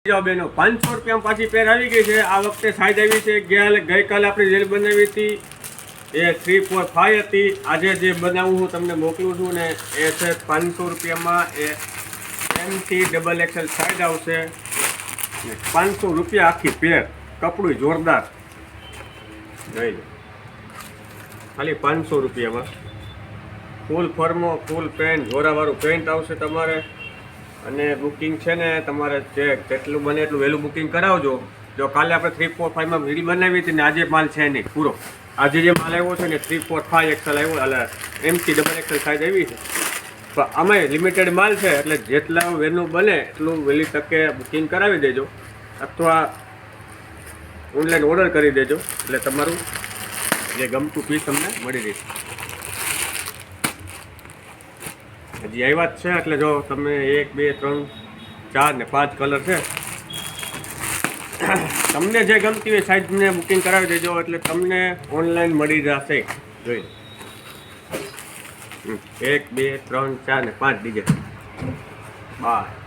જો બેનો 500 રૂપિયામાં પાછી પેર આવી ગઈ છે। આ વખતે સાઈઝ આવી છે ગઈકાલે આપણે જે બનાવી હતી એ 3, 4, 5 હતી। આજે જે બનાવું હું તમને મોકલું છું ને એ છે 500 રૂપિયામાં એ MT XXL સાઈઝ આવશે। 500 રૂપિયા આખી પેર, કપડું જોરદાર જોઈ લો, ખાલી 500 રૂપિયામાં ફૂલ ફર્મો, ફૂલ પેન્ટ, જોરાવાળું પેન્ટ આવશે તમારે। અને બુકિંગ છે ને તમારે જેટલું બને એટલું વહેલું બુકિંગ કરાવજો। જો કાલે આપણે 3, 4, 5માં રીલ બનાવી હતી ને આજે માલ છે નહીં પૂરો। આજે જે માલ આવ્યો છે ને 3, 4, 5 XL આવ્યો, એટલે MT XXL સાઈઝ આવી છે। પણ આમાં લિમિટેડ માલ છે એટલે જેટલા વહેલું બને એટલું વહેલી તકે બુકિંગ કરાવી દેજો અથવા ઓનલાઈન ઓર્ડર કરી દેજો એટલે તમારું જે ગમતું પીસ તમને મળી રહેશે। હજી આવ્યા જ છે એટલે જો તમે 1, 2, 3, 4 ને 5 કલર છે। તમને જે ગમતી હોય સાઈઝને બુકિંગ કરાવી દેજો એટલે તમને ઓનલાઈન મળી જશે। જોઈ 1, 2, 3, 4 ને 5 ડિઝાઇન બાય।